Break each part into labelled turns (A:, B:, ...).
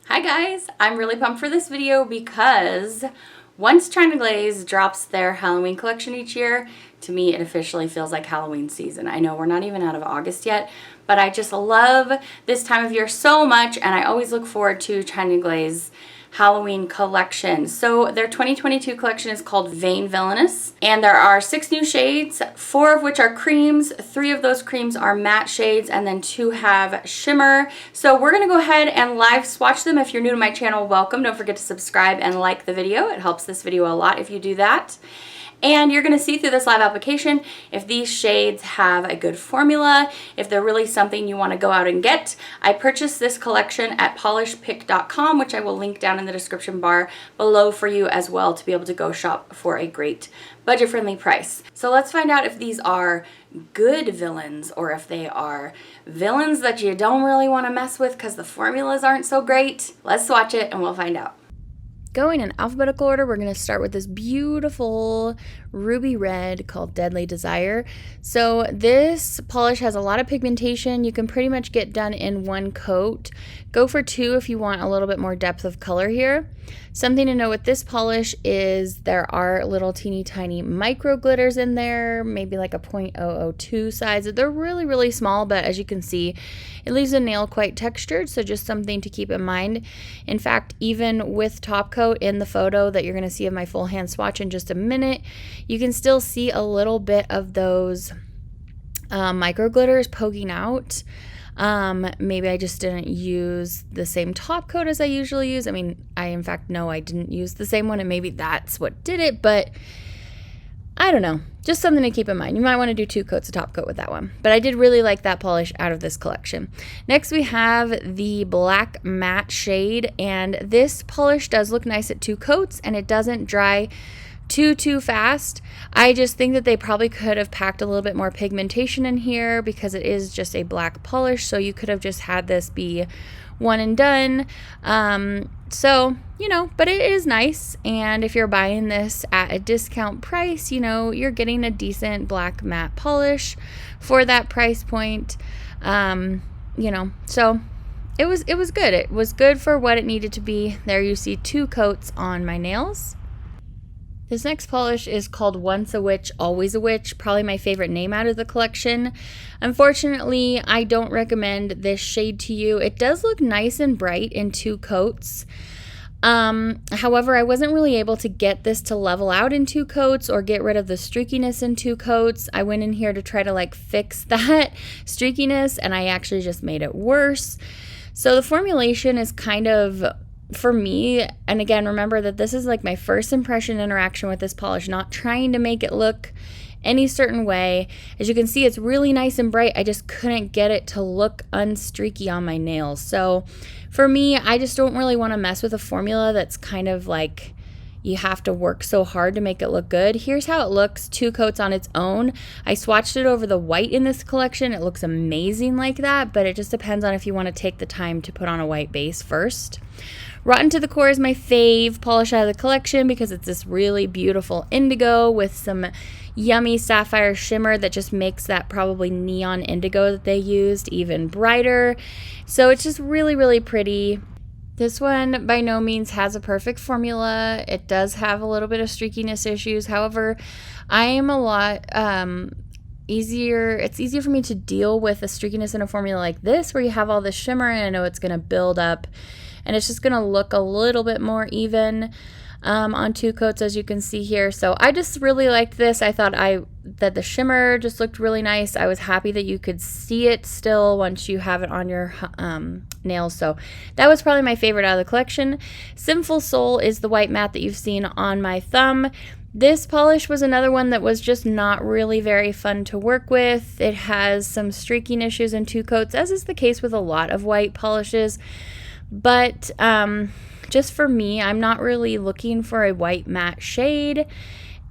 A: Hi guys, I'm really pumped for this video because once China Glaze drops their Halloween collection each year, to me it officially feels like Halloween season. I know we're not even out of August yet, but I just love this time of year so much, and I always look forward to China Glaze Halloween collection. So their 2022 collection is called Vain Villainous, and there are 6 new shades, 4 of which are creams, 3 of those creams are matte shades, and then 2 have shimmer. So we're gonna go ahead and live swatch them. If you're new to my channel, welcome. Don't forget to subscribe and like the video. It helps this video a lot if you do that. And you're gonna see through this live application if these shades have a good formula, if they're really something you wanna go out and get. I purchased this collection at polishpick.com, which I will link down in the description bar below for you as well to be able to go shop for a great budget-friendly price. So let's find out if these are good villains or if they are villains that you don't really wanna mess with because the formulas aren't so great. Let's swatch it and we'll find out. Going in alphabetical order, we're going to start with this beautiful ruby red called Deadly Desire. So this polish has a lot of pigmentation. You can pretty much get done in 1 coat. Go for 2 if you want a little bit more depth of color here. Something to know with this polish is there are little teeny tiny micro glitters in there, maybe like a 0.002 size. They're really, really small, but as you can see, it leaves the nail quite textured, so just something to keep in mind. In fact, even with top coat in the photo that you're going to see of my full hand swatch in just a minute, you can still see a little bit of those micro glitters poking out. Maybe I just didn't use the same top coat as I usually use. I mean, I in fact know I didn't use the same one, and maybe that's what did it, but I don't know. Just something to keep in mind. You might want to do 2 coats of top coat with that one. But I did really like that polish out of this collection. Next we have the black matte shade, and this polish does look nice at 2 coats, and it doesn't dry too fast. I just think that they probably could have packed a little bit more pigmentation in here because it is just a black polish, so you could have just had this be one and done. So, you know, but it is nice, and if you're buying this at a discount price, you know, you're getting a decent black matte polish for that price point. You know, so it was good. It was good for what it needed to be. There you see 2 coats on my nails. This next polish is called Once a Witch, Always a Witch, probably my favorite name out of the collection. Unfortunately, I don't recommend this shade to you. It does look nice and bright in 2 coats. However, I wasn't really able to get this to level out in 2 coats or get rid of the streakiness in 2 coats. I went in here to try to like fix that streakiness, and I actually just made it worse. So the formulation is kind of, for me, and again, remember that this is like my first impression interaction with this polish, not trying to make it look any certain way. As you can see, it's really nice and bright. I just couldn't get it to look unstreaky on my nails. So for me, I just don't really want to mess with a formula that's kind of like you have to work so hard to make it look good. Here's how it looks 2 coats on its own. I swatched it over the white in this collection. It looks amazing like that, but it just depends on if you want to take the time to put on a white base first. Rotten to the Core is my fave polish out of the collection because it's this really beautiful indigo with some yummy sapphire shimmer that just makes that probably neon indigo that they used even brighter. So it's just really, really pretty. This one by no means has a perfect formula. It does have a little bit of streakiness issues. However, I am a lot it's easier for me to deal with a streakiness in a formula like this where you have all this shimmer and I know it's going to build up and it's just going to look a little bit more even on 2 coats, as you can see here. So I just really liked this. I thought that the shimmer just looked really nice. I was happy that you could see it still once you have it on your nails. So that was probably my favorite out of the collection. Sinful Soul is the white matte that you've seen on my thumb. This polish was another one that was just not really very fun to work with. It has some streaking issues in 2 coats, as is the case with a lot of white polishes. But just for me, I'm not really looking for a white matte shade.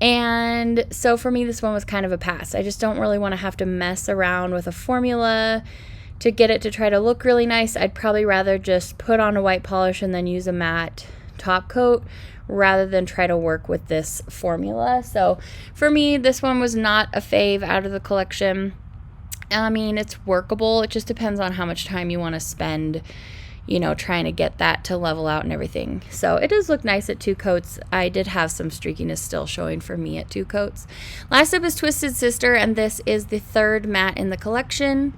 A: And so for me, this one was kind of a pass. I just don't really want to have to mess around with a formula to get it to try to look really nice. I'd probably rather just put on a white polish and then use a matte top coat rather than try to work with this formula. So for me, this one was not a fave out of the collection. I mean, it's workable. It just depends on how much time you want to spend you know, trying to get that to level out and everything. So it does look nice at 2 coats. I did have some streakiness still showing for me at 2 coats. Last up is Twisted Sister, and this is the 3rd matte in the collection.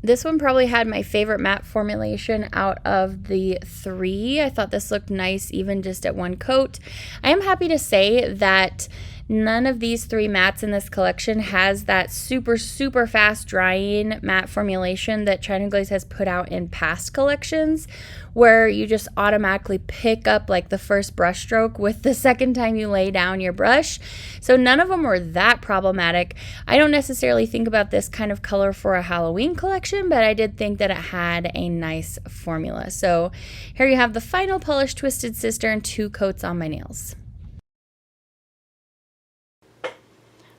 A: This one probably had my favorite matte formulation out of the 3. I thought this looked nice even just at 1 coat. I am happy to say that none of these 3 mattes in this collection has that super, super fast drying matte formulation that China Glaze has put out in past collections, where you just automatically pick up like the first brush stroke with the second time you lay down your brush. So none of them were that problematic. I don't necessarily think about this kind of color for a Halloween collection, but I did think that it had a nice formula. So here you have the final polished Twisted Sister and 2 coats on my nails.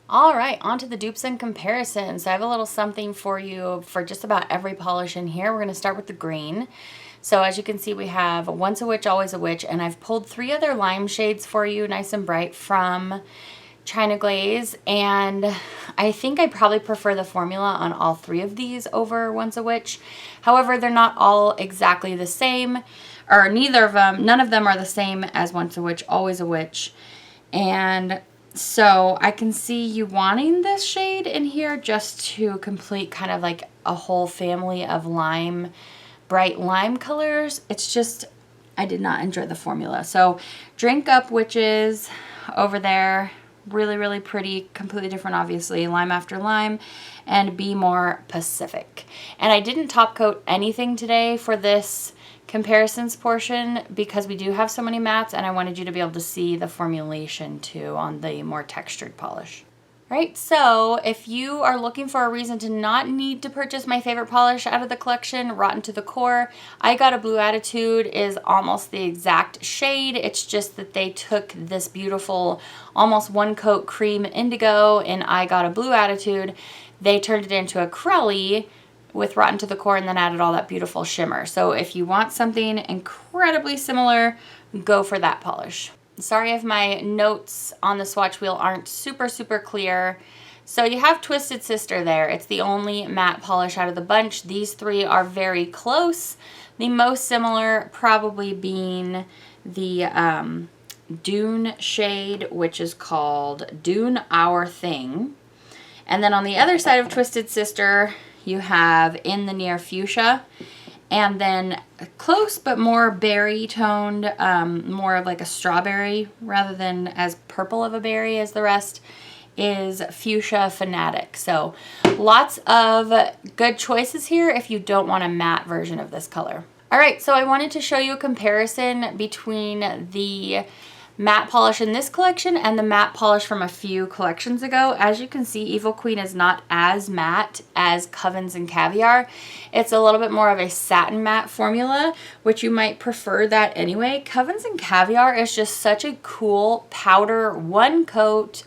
A: All right, on to the dupes and comparisons. So I have a little something for you for just about every polish in here. We're going to start with the green. So as you can see, we have Once a Witch, Always a Witch, and I've pulled 3 other lime shades for you, nice and bright, from China Glaze, and I think I probably prefer the formula on all 3 of these over Once a Witch. However, they're not all exactly the same, or none of them are the same as Once a Witch, Always a Witch, and so I can see you wanting this shade in here just to complete kind of like a whole family of lime, bright lime colors. It's just, I did not enjoy the formula. So Drink Up Witches over there, really, really pretty, completely different obviously, lime after lime, and Be More Pacific. And I didn't top coat anything today for this comparisons portion because we do have so many mattes, and I wanted you to be able to see the formulation too on the more textured polish. Right, so if you are looking for a reason to not need to purchase my favorite polish out of the collection, Rotten to the Core, I Got a Blue Attitude is almost the exact shade. It's just that they took this beautiful almost 1 coat cream indigo in I Got a Blue Attitude, they turned it into a Crelly with Rotten to the Core, and then added all that beautiful shimmer. So if you want something incredibly similar, go for that polish. Sorry if my notes on the swatch wheel aren't super, super clear. So you have Twisted Sister there. It's the only matte polish out of the bunch. These 3 are very close. The most similar probably being the Dune shade, which is called Dune Our Thing. And then on the other side of Twisted Sister, you have In the Near Fuchsia, and then close but more berry toned, more of like a strawberry rather than as purple of a berry as the rest, is Fuchsia Fanatic. So lots of good choices here if you don't want a matte version of this color. All right, so I wanted to show you a comparison between the matte polish in this collection and the matte polish from a few collections ago. As you can see, Evil Queen is not as matte as Covens and Caviar. It's a little bit more of a satin matte formula, which you might prefer that anyway. Covens and Caviar is just such a cool powder 1 coat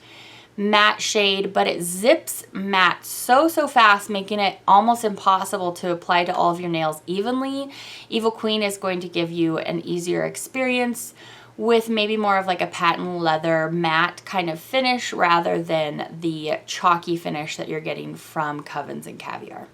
A: matte shade, but it zips matte so fast, making it almost impossible to apply to all of your nails evenly. Evil Queen is going to give you an easier experience with maybe more of like a patent leather matte kind of finish rather than the chalky finish that you're getting from Covens and Caviar.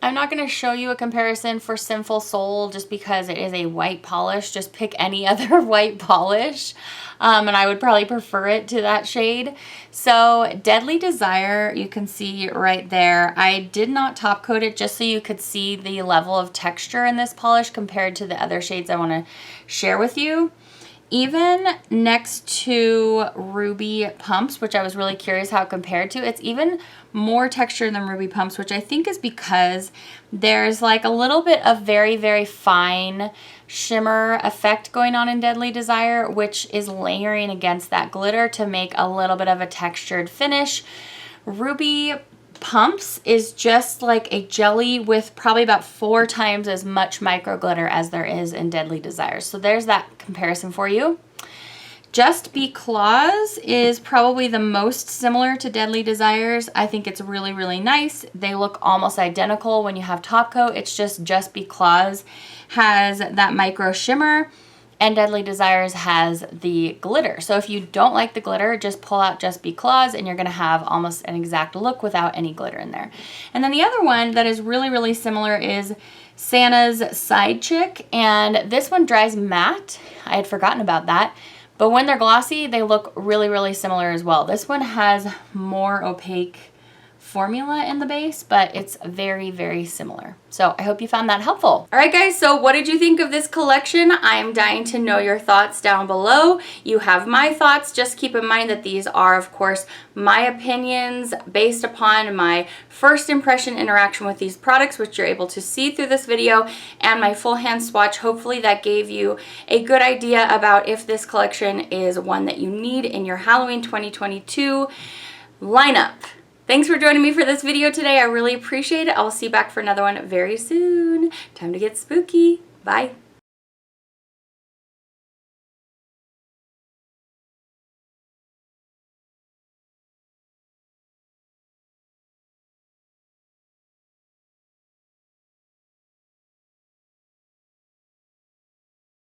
A: I'm not going to show you a comparison for Sinful Soul just because it is a white polish. Just pick any other white polish, and I would probably prefer it to that shade. So Deadly Desire, you can see right there. I did not top coat it just so you could see the level of texture in this polish compared to the other shades I want to share with you. Even next to Ruby Pumps, which I was really curious how it compared to, it's even more texture than Ruby Pumps, which I think is because there's like a little bit of very, very fine shimmer effect going on in Deadly Desire, which is layering against that glitter to make a little bit of a textured finish. Ruby Pumps is just like a jelly with probably about 4 times as much micro glitter as there is in Deadly Desires. So there's that comparison for you. Just Be Claws is probably the most similar to Deadly Desires. I think it's really, really nice. They look almost identical when you have top coat. It's just Be Claws has that micro shimmer, and Deadly Desires has the glitter. So if you don't like the glitter, just pull out Just Be Claws and you're gonna have almost an exact look without any glitter in there. And then the other one that is really, really similar is Santa's Side Chick, and this one dries matte. I had forgotten about that. But when they're glossy, they look really, really similar as well. This one has more opaque formula in the base, but it's very, very similar. So I hope you found that helpful. All right, guys, so what did you think of this collection? I'm dying to know your thoughts down below. You have my thoughts. Just keep in mind that these are, of course, my opinions based upon my first impression interaction with these products, which you're able to see through this video, and my full hand swatch. Hopefully that gave you a good idea about if this collection is one that you need in your Halloween 2022 lineup. Thanks for joining me for this video today. I really appreciate it. I'll see you back for another one very soon. Time to get spooky. Bye.